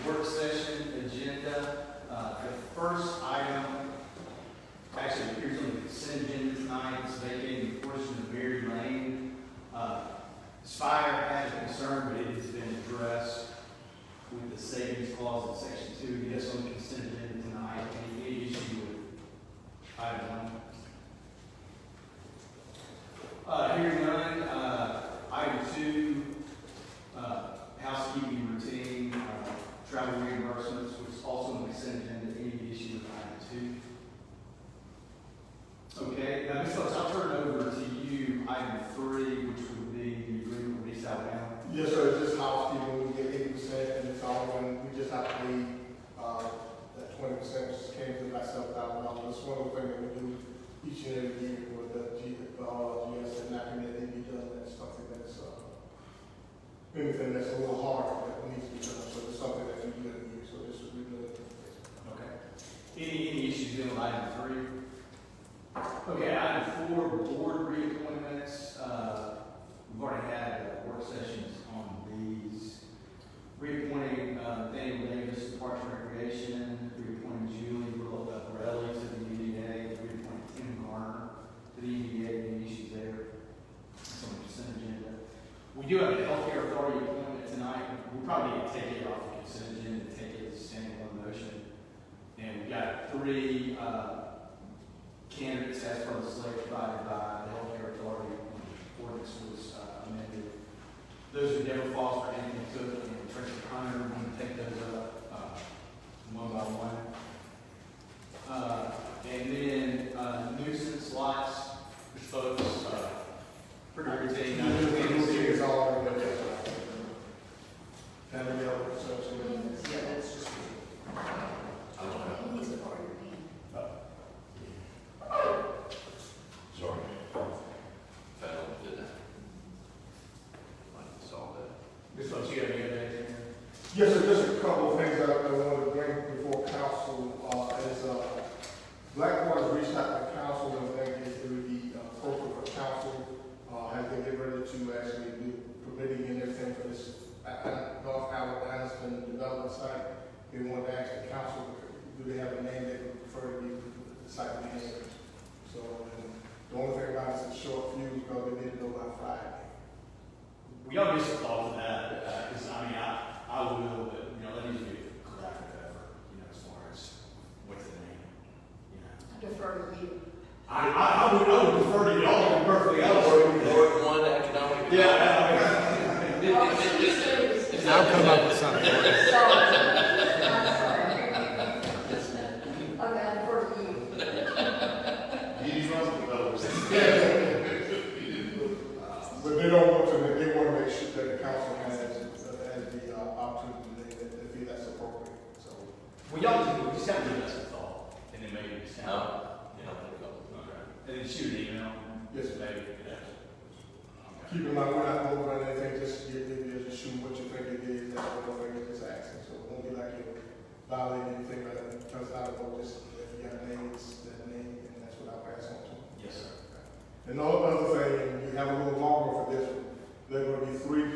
work session agenda. The first item actually appears on the consent agenda tonight. It's vacating a portion of Mary Lane. Spire has a concern, but it has been addressed with the savings clause in section 2. Yes, on the consent agenda tonight. Any issue with item 1? Hearing none. Item 2, housekeeping routine, travel reimbursements, which is also on the consent agenda. Any issue with item 2? Okay, now Ms. Phillips, I'll turn it over to you. Item 3, which would be the agreement with East Alabama. Yes, sir. It's just housekeeping. We get 80%, and it's all when we just have to pay that 20%, which came to about $7,000. That's one of the things that we do each and every year with the GS and nothing that they be done. That's something that's anything that's a little hard that needs to be done. So it's something that we do every year. So this is really good. Okay. Any issues dealing with item 3? Okay, item 4, board reappointments. We've already had work sessions on these. Reappointing Daniel Davis to Parks and Recreation, reappointing Julie Borelli to the EDA, reappointing Tim Garner to the EDA. Any issues there? It's on the consent agenda. We do have a healthcare authority appointment tonight. We'll probably need to take it off the consent agenda and take it as a standalone motion. And we've got 3 candidates as per the slate provided by the healthcare authority. Ordinance was amended. Those are Deborah Foster, Anthony Cook, and Tracy Hunter. We're going to take those up one by one. And then nuisance lots, which folks pretty routine. It's all right. And we have Yeah, that's just. I don't know. He needs to borrow your pen. Sorry. Fell, didn't I? I saw that. Ms. Phillips, you have any other anything? Yes, sir. Just a couple of things that I wanted to bring before council is Blackwater has reached out to council and think it would be appropriate for council as they get ready to actually do permitting and everything for this North Anniston development site. They want to ask the council, do they have a name they would prefer to be the site name? So the only thing about it is a short fuse because they need to know by Friday. We all give some thought to that, because I mean, I will, but that needs to be a collaborative effort, as far as what's the name, I defer to you. I would prefer to y'all to be perfectly honest. Ward 1 economic. Yeah. I'll come up with something. Sorry. I'm sorry. Okay, I defer to you. But they don't want to, they want to make sure that the council has the opportunity to feel that's appropriate. So, Well, y'all just have to give us a thought, and then maybe just No. Okay. And then shoot an email. yes, Maybe. keep in mind, we're not over anything, just shoot what you think it is, that's what we're just asking. So it won't be like you're violating anything, but it comes out of just, if you got names, that name, and that's what I'll pass on to. Yes, sir. And the other thing, and you have a little longer for this one, there are going to be 3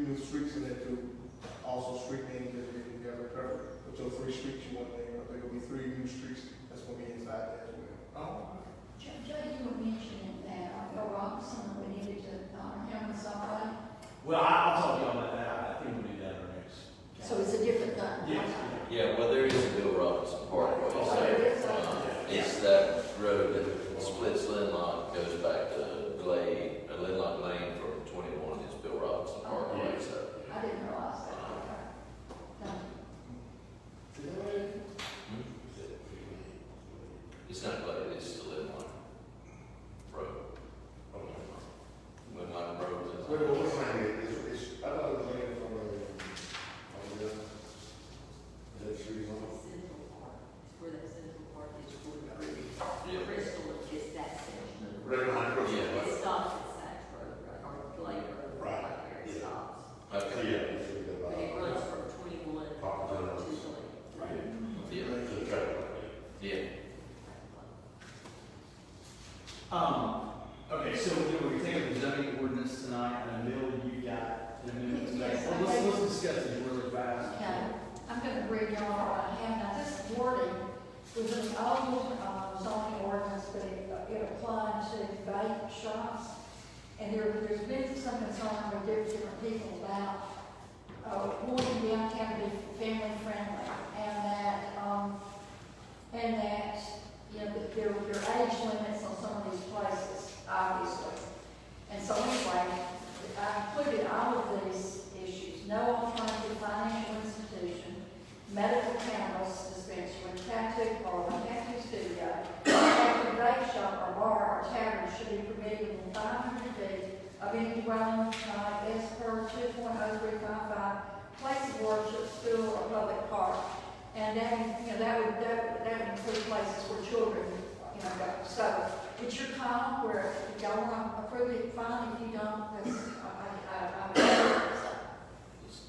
new streets in there too. Also street names that you have a cover. But your 3 streets you want to name, there will be 3 new streets that's going to be inside there as well. Oh. Judge, you were mentioning that Bill Robinson, we needed to honor him in some way. Well, I'll talk to y'all about that. I think we'll do that in our next. So it's a different thing. Yes. Yeah, well, there is a Bill Robinson Parkway. So there is It's that road that splits Linlock, goes back to Glade, Linlock Lane from 21 is Bill Robinson Parkway. So I didn't realize that. Okay. Thank you. it's not Glade, it's the Linlock Road. Linlock Road is. What's my name? I thought it was named from that street on. Central Park, it's where that Central Park is for the bridge. Yeah. Crystal is that section. Right behind Crystal. Yeah. It stops at Saks Road, or Glade Road. we are having, now this wording was an old zoning ordinance, but it applied to vape shops. And there's been some concern with different people about wanting downtown to be family friendly, and that, you know, that there are age limits on some of these places, obviously. And so anyway, I included all of these issues: no alternative financial institution, medical cannabis dispensary, tattoo parlor, tattoo studio, active vape shop or bar or tavern should be permitted within 500 feet of any dwelling type as per 2.0355, place of worship, school, or public park. And that, you know, that would include places where children, you know, go. So it's your call. Where if y'all want to approve it, fine. If you don't, that's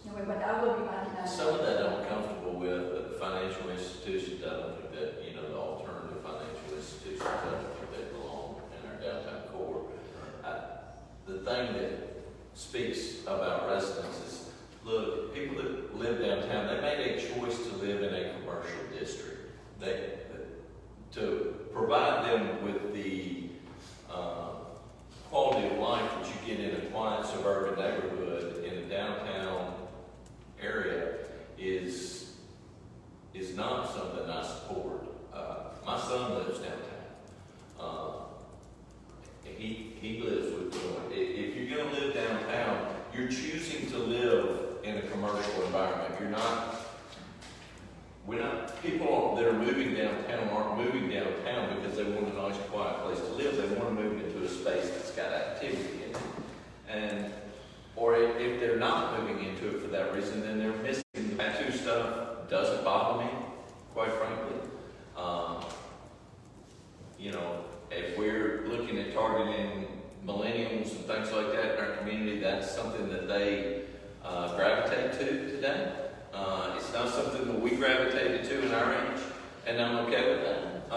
anyway. But I will be making that. Some of that I'm comfortable with, but the financial institutions, I don't think that, you know, the alternative financial institutions, I don't think they belong in our downtown core. The thing that speaks about residents is, look, people that live downtown, they made a choice to live in a commercial district. To provide them with the quality of life that you get in a quiet suburban neighborhood in a downtown area is not something I support. My son lives downtown. He lives with them. If you're going to live downtown, you're choosing to live in a commercial environment. People that are moving downtown aren't moving downtown because they want a nice, quiet place to live. They want to move into a space that's got activity in it. Or if they're not moving into it for that reason, then they're missing the tattoo stuff. Doesn't bother me, quite frankly. You know, if we're looking at targeting millennials and things like that in our community, that's something that they gravitate to today. It's not something that we gravitated to in our age, and I'm okay with that.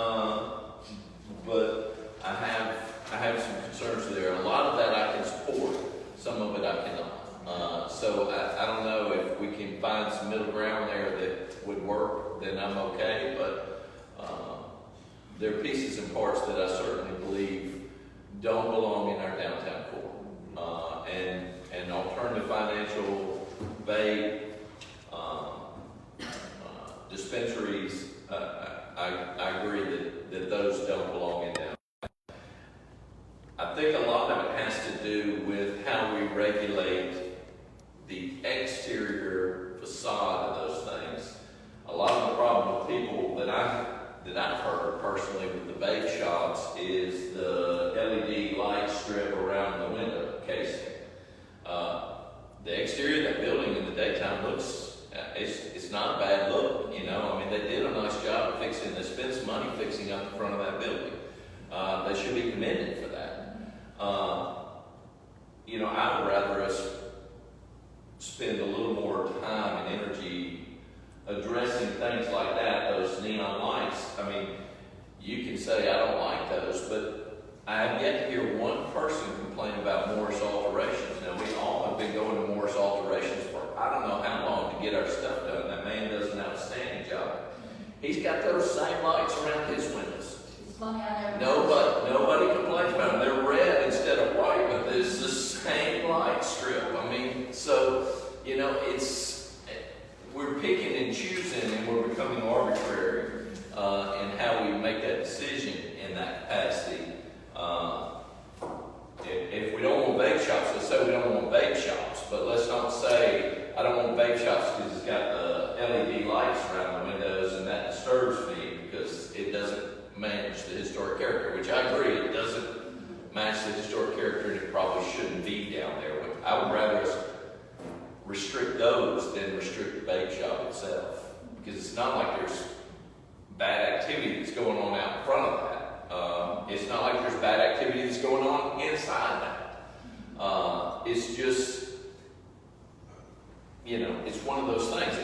But I have some concerns there. A lot of that I can support. Some of it I cannot. So I don't know if we can find some middle ground there that would work, then I'm okay. But there are pieces and parts that I certainly believe don't belong in our downtown core. And alternative financial, vape, dispensaries, I agree that those don't belong in downtown. I think a lot of it has to do with how we regulate the exterior facade of those things. A lot of the problem with people that I've heard personally with the vape shops is the LED light strip around the window casing. The exterior of that building in the daytime looks, it's not a bad look, you know. I mean, they did a nice job of fixing, they spent some money fixing up the front of that building. They should be commended for that. You know, I would rather us spend a little more time and energy addressing things like that, those neon lights. I mean, you can say I don't like those, but I have yet to hear one person complain about Morris Alterations. Now, we all have been going to Morris Alterations for I don't know how long to get our stuff done. That man does an outstanding job. He's got those same lights around his windows. It's funny, I never. Nobody complains about them. They're red instead of white, but it's the same light strip. I mean, so, you know, we're picking and choosing, and we're becoming arbitrary in how we make that decision in that capacity. If we don't want vape shops, let's say we don't want vape shops, but let's not say I don't want vape shops because it's got the LED lights around the windows and that disturbs me because it doesn't manage the historic character, which I agree, it doesn't match the historic character and it probably shouldn't be down there. I would rather us restrict those than restrict the vape shop itself, because it's not like there's bad activity that's going on out in front of that. It's not like there's bad activity that's going on inside that. It's just, you know, it's one of those things.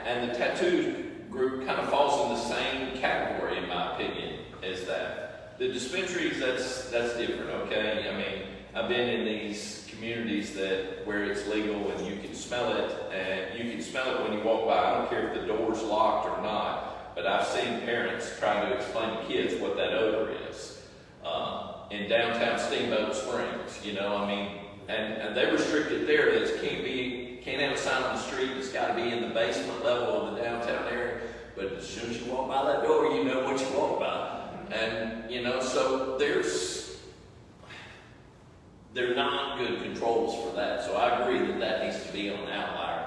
And the tattoo group kind of falls in the same category, in my opinion, as that. The dispensaries, that's different, okay? I mean, I've been in these communities where it's legal and you can smell it, and you can smell it when you walk by. I don't care if the door door's locked or not, but I've seen parents trying to explain to kids what that odor is. In downtown Steamboat Springs, you know, I mean, and they restrict it there, that it can't have a sign on the street, it's gotta be in the basement level of the downtown area, but as soon as you walk by that door, you know what you walk by. And, you know, so they're not good controls for that, so I agree that needs to be on an outlier.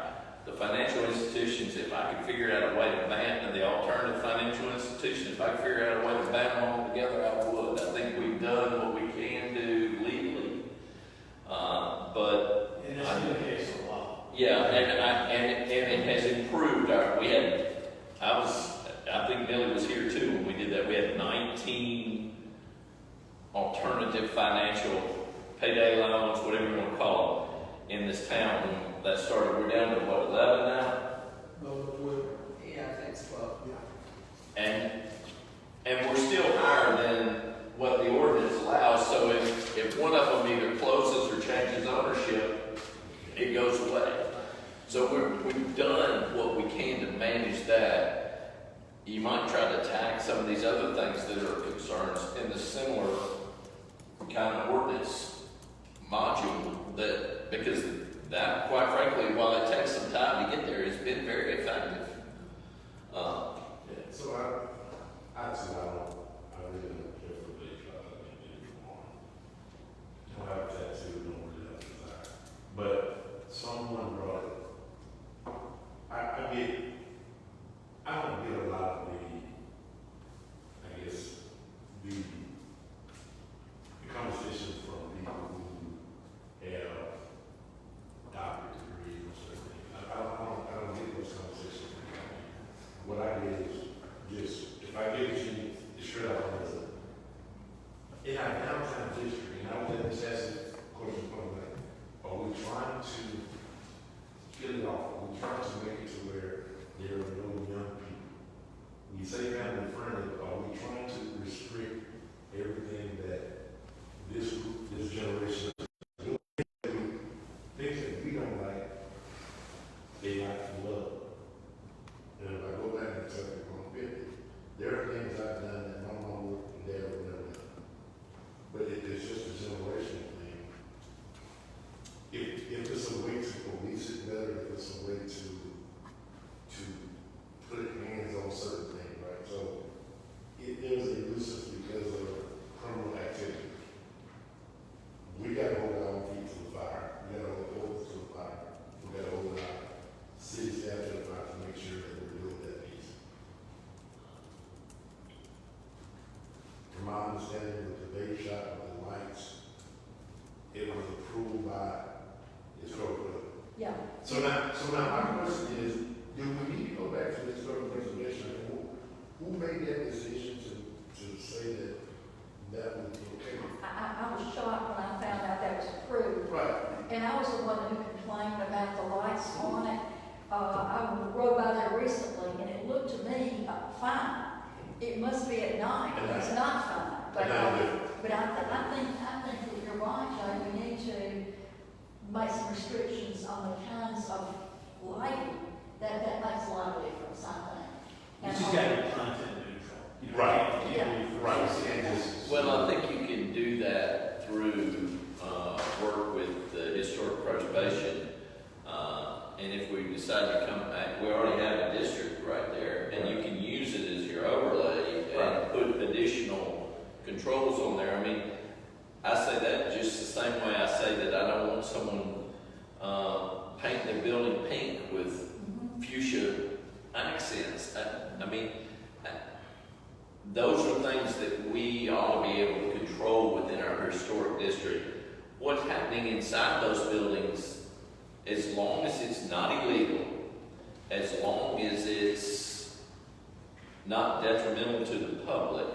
The financial institutions, if I could figure out a way to ban, and the alternative financial institutions, if I could figure out a way to ban them all together, I would. I think we've done what we can do legally, but. And that's been the case a lot. Yeah, and it has improved. I think Millie was here too when we did that. We had 19 alternative financial payday loans, whatever you want to call them, in this town. When that started, we're down to what, 11 now? Yeah, I think so. And we're still higher than what the ordinance allows. So if one of them either closes or changes ownership, it goes away. So we've done what we can to manage that. You might try to attack some of these other things that are concerns in the similar kind of ordinance module, that because that, quite frankly, while it takes some time to get there, it's been very effective. So I really don't care for big anymore. Don't have a tattoo, don't really have a desire. But someone brought it. I don't get a lot of the conversations from people who have doctorate degrees or something. I don't get those conversations. What I get is just, if I give it to you, it's straight out of the in our downtown district, and I was in this question point, like, are we trying to kill it off? Are we trying to make it to where there are no young people? We say family friendly, but are we trying to restrict everything that this group, this generation is doing? Things that we don't like, they like to love. And if I go back and tell you, I'm 50, there are things I've done that my mom and dad would never done. But it's just a generational thing. If it's a way to police it better, if it's a way to put hands on certain things, right? So there's a nuisance because of criminal activity. We got to hold our own feet to the fire. We got to hold us to the fire. We got to hold our city staff to the fire to make sure that we're doing that piece. From my understanding, with the vape shop, with the lights, it was approved by the historic club. Yeah. So now my question is, do we need to go back to the historic preservation? Who made that decision to say that would be okay? I was shocked when I found out that was approved. Right. And I was the one who complained about the lights on it. I rode by there recently, and it looked to me fine. It must be at night. It's not fine. But I think that you're right, Joe. We need to make some restrictions on the kinds of lighting. That makes a lot of difference, I think. It's just gotta be content neutral. You know, Right. Right. Well, I think you can do that through work with the historic preservation. And if we decide to come back, we already have a district right there, and you can use it as your overlay and put additional controls on there. I mean, I say that just the same way I say that I don't want someone painting their building pink with fuchsia accents. I mean, those are things that we ought to be able to control within our historic district. What's happening inside those buildings, as long as it's not illegal, as long as it's not detrimental to the public,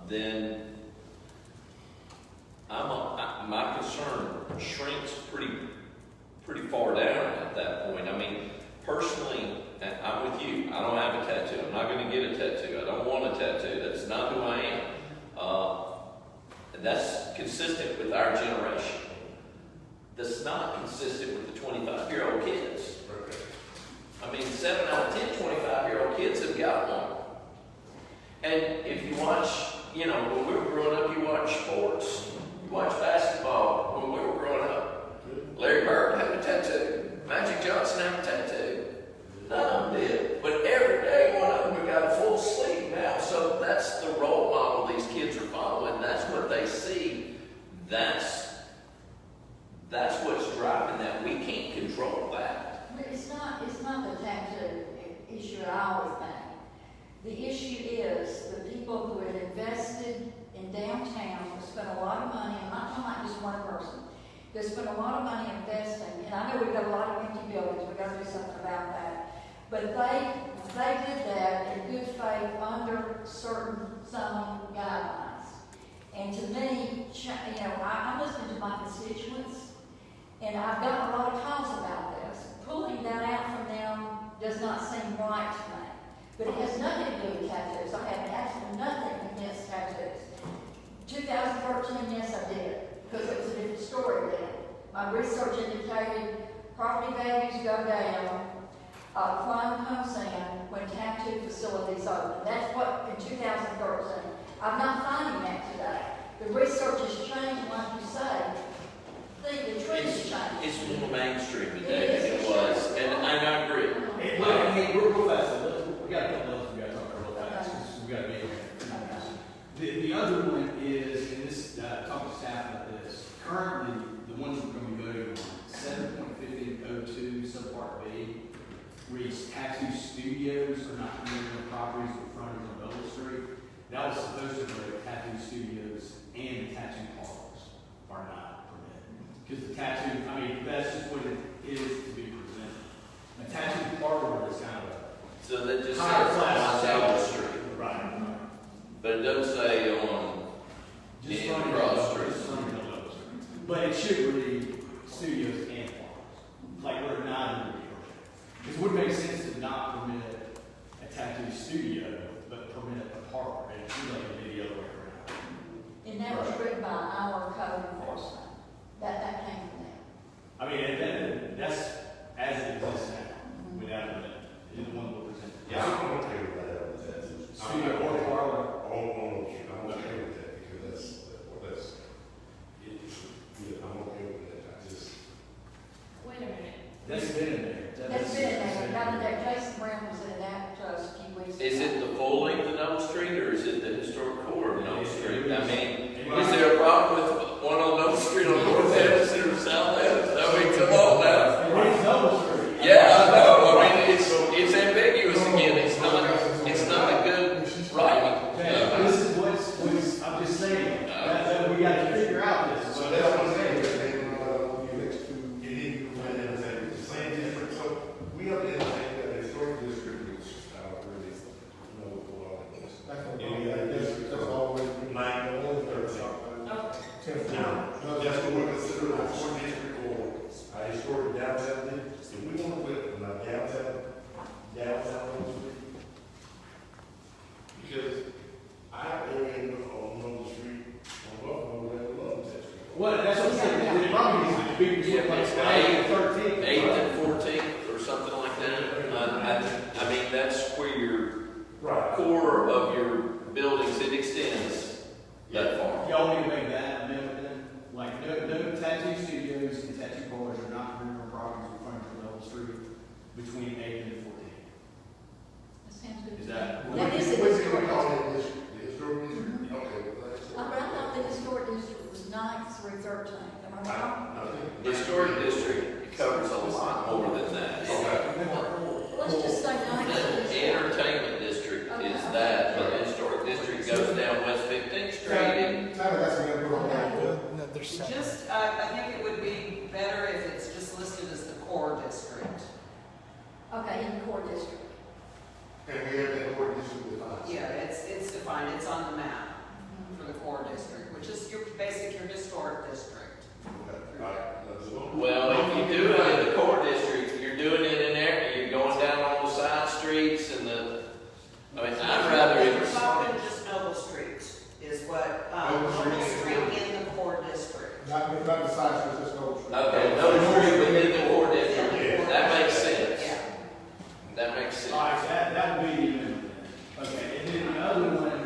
then my concern shrinks pretty far down at that point. I mean, personally, I'm with you. I don't have a tattoo. I'm not going to get a tattoo. I don't want a tattoo. That's not who I am. And that's consistent with our generation. That's not consistent with the 25-year-old kids. I mean, 7 out of kids have got one. And if you watch, when we were growing up, you watch sports. You watch basketball. When we were growing up, Larry Bird had a tattoo. Magic Johnson had a tattoo. None of them did. But every day, one of them got a full sleeve now. So that's the role model these kids are following. That's what they see. That's what's driving that. We can't control that. But it's not the tattoo issue at all with me. The issue is the people who have invested in downtown, who spent a lot of money, I'm not talking about just one person, they spent a lot of money investing, and I know we've got a lot of empty buildings, we've got to do something about that. But they did that in good faith under certain zoning guidelines. And to me, I'm listening to my constituents, and I've gotten a lot of calls about this. Pulling that out from them does not seem right to me. But it has nothing to do with tattoos. I have absolutely nothing against tattoos. 2013, yes, I did, because it was a different story then. My research indicated property values go down, crime comes in when tattoo facilities open. That's what, in 2013. I'm not finding that today. The research has changed, like you say. The trend has changed. It's more mainstream today than it was, and I agree. Hey, look, I mean, we're real fast. We got a couple others we got to talk about real fast because we got to be here. The other one is, and this, talk to staff about this. Currently, the ones we're going to be voting on, 7.1502 subpart B, reads tattoo studios are not permitted on properties with frontage on Bella Street. That was supposed to be tattoo studios and tattoo parlors are not permitted. Because the tattoo, that's just what it is to be presented. A tattoo parlor is kind of a So that just higher says class on Bella Street. Right. But it doesn't say on Just any running cross street. But it should read studios and parlors, like we're not in the commercial. Because it would make sense to not permit a tattoo studio, but permit a parlor, and it should like it be the other way around. And that was written by our code enforcement. That came from them. And that's as it exists now, without a limit, is the one we'll present. Yeah, I'm okay with that. Studio or parlor. I'm okay with that because I'm okay with that. Wait a minute. That's been in there. That's been there. Now that Jason Brown was in that to us a few weeks ago. Is it the full length of Noble Street or is it the historic core of Noble Street? Is there a problem with one on Noble Street on North Anniston or South Anniston? Come on now. It is Noble Street. Yeah, I know. It's ambiguous again. It's not a good writing. Okay, this is what's I'm just saying, that we got to figure out this. So that's what I'm saying. You next to get in, and say it's the same district. So we up there saying that the historic district is really that's always like the only 13. Now, that's what we're considering a historic district or a historic downtown. If we want to put in a downtown, because I have area on Noble Street, on Buffalo, where I love that street. Well, that's what I'm saying, the problem is the big Yeah, like it's 13th. 8th and 14th or something like that. That's where your Right. core of your buildings, it extends that far. Y'all need to make that amendment then? Like, no tattoo studios and tattoo parlors are not permitted on properties with frontage on Noble Street between 8th and 14th. That sounds good. Is that? That is a What's it historic called district. in the historic district? Okay, well, that's. I thought the historic district was 9th through 13th. Am I wrong? The historic district covers a lot more than that. Let's just say 9th The through 13th. entertainment district is that, but the historic district goes down West 15th Street and That's an input on that. Just, I think it would be better if it's just listed as the core district. Okay, in the core district. And we have that word district defined. Yeah, it's defined, it's on the map for the core district, which is your historic district. Okay, all right, let's go. well, if you do it in the core district, you're doing it in there, you're going down all the side streets and I'd rather You're it. talking just Noble Street is what, Noble Street. Noble Street in the core district. Not the size, it's just no. Okay, no street within the core district, Yeah. that makes sense. Yeah. That makes City. All right, so that would be the amendment then. Okay, and then the other one,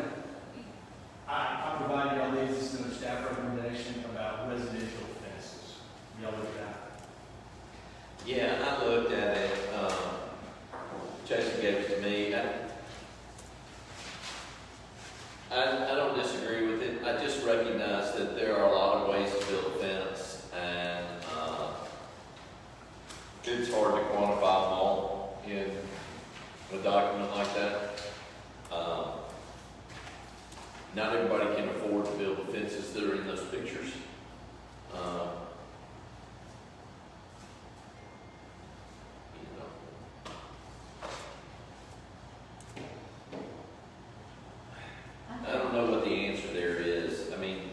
I provided y'all these in the staff recommendation about residential fences. Y'all look at that. Yeah, I looked at it, Jason gave it to me. I don't disagree with it. I just recognize that there are a lot of ways to build a fence, and it's hard to quantify them all in a document like that. Not everybody can afford to build the fences that are in those pictures. I don't know what the answer there is. I mean,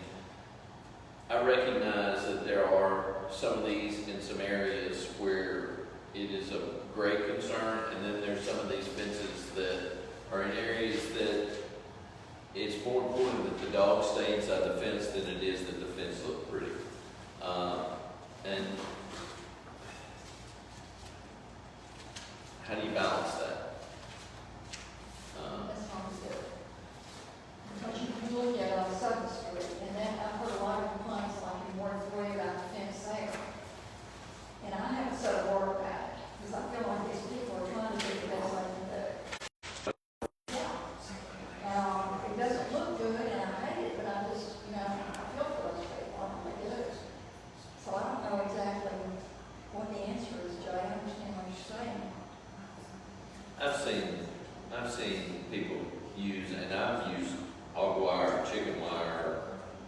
I recognize that there are some of these in some areas where it is a great concern, and then there's some of these fences that are in areas that it's more important that the dog stay inside the fence than it is that the fence look pretty. And how do you balance that? That sounds good. But you can look at Southern Street, and then I've heard a lot of complaints like in Ward 3 about the fence there. And I haven't said a word about it, because I feel like these people are trying to do the best they can do. Yeah. It doesn't look good, and I hate it, but I just, I feel for those people, I don't think it is. So I don't know exactly what the answer is, Jay, I understand what you're saying. I've seen people use, and I've used hog wire, chicken wire,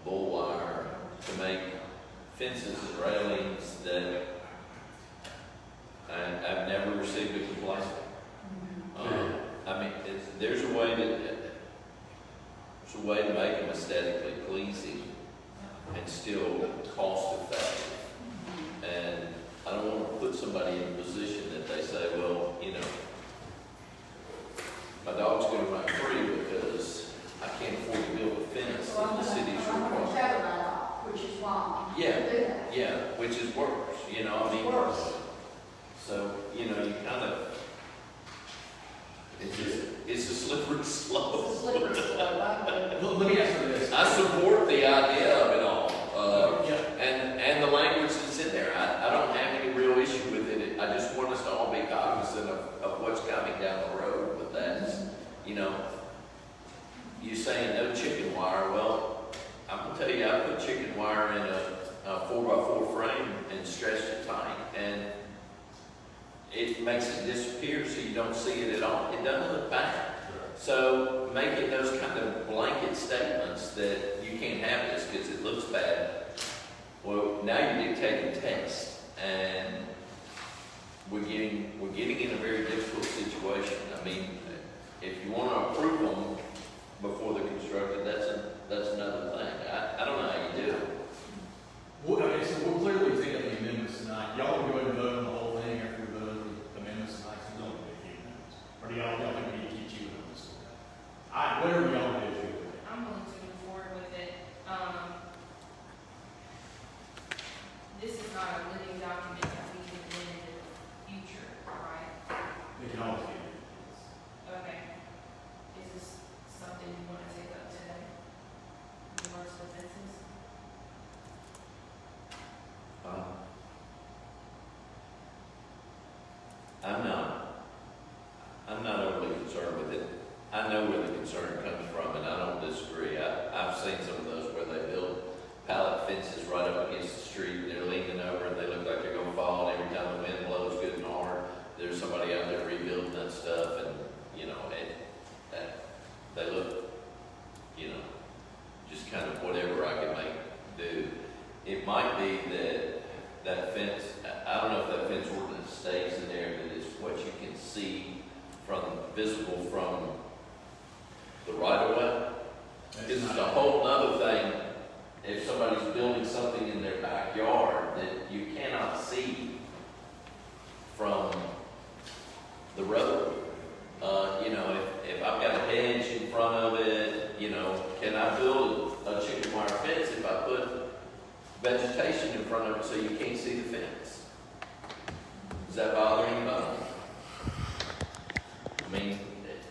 bull wire to make fences and railings that I've never received a complaint. I mean, there's a way to make them aesthetically pleasing and still cost effective. And I don't want to put somebody in a position that they say, well, my dog's going to run free because I can't afford to build a fence So in the city's I'm going to requirement. tether that off, which is wrong. Yeah. Do that. Yeah, which is worse, I mean. Worse. So, you kind of, it's a slippery slope. It's a slippery slope, I agree. Let me ask you this. I support the idea of it all, Yeah. and the language that's in there. I don't have any real issue with it. I just want us to all be cognizant of what's coming down the road with that. You saying no chicken wire, well, I'm gonna tell you, I put chicken wire in a 4x4 frame and stretched it tight, and it makes it disappear so you don't see it at all. It doesn't look bad. So making those kind of blanket statements that you can't have this because it looks bad, well, now you're dictating taste, and we're getting in a very difficult situation. I mean, if you want to approve them before they're constructed, that's another thing. I don't know how you do it. Well, okay, so we're clearly taking the amendments tonight. Y'all will go ahead and vote on the whole thing after we vote on the amendments tonight, so don't make any amendments. Or do y'all think we need to keep chewing on this? Whatever y'all do. I'm willing to move forward with it. This is not a living document that we can amend in the future, right? They can always get it. Okay. Is this something you want to take up today? In regards to fences? I'm not overly concerned with it. I know where the concern comes from, and I don't disagree. I've seen some of those where they build pallet fences right up against the street, and they're leaning over, and they look like they're gonna fall, and every time the wind blows good and hard, there's somebody out there rebuilding that stuff, and, they look, just kind of whatever I can make do. It might be that fence, I don't know if that fence ordinance stays in there, that is what you can see visible from the right of way. Because it's a whole other thing, if somebody's building something in their backyard that you cannot see from the road. If I've got a hedge in front of it, can I build a chicken wire fence if I put vegetation in front of it so you can't see the fence? Does that bother anybody? mean,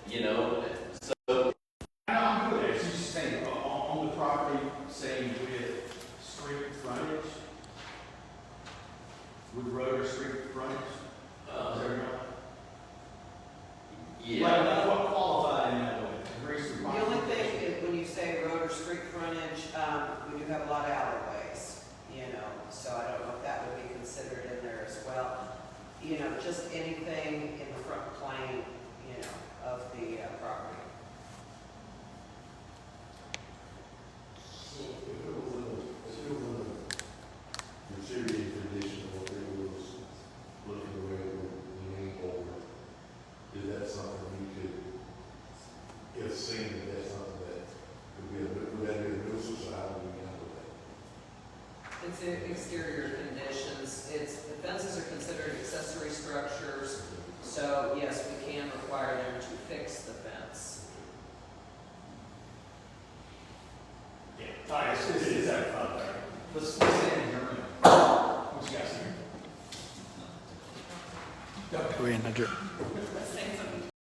you know, I'm good at it, so you saying on the property, saying with street frontage? With road or street frontage? Is there not? yeah. Like, what qualified in that way? Agrees to The only thing is, when you say road or street frontage, we do have a lot of alleyways, you know, so I don't know if that would be considered in there as well. You know, just anything in the front plane, you know, of the property. So if it was a deteriorating condition, or if it was looking the way it would lean over, is that something we could, if seen, that that's something that could be would that be a nuisance, or how would we handle that? It's exterior conditions, the fences are considered accessory structures, so yes, we can require them to fix the fence. Yeah, all right, it's that fun there. Let's say it in German. What you guys hear? We in the Let's say something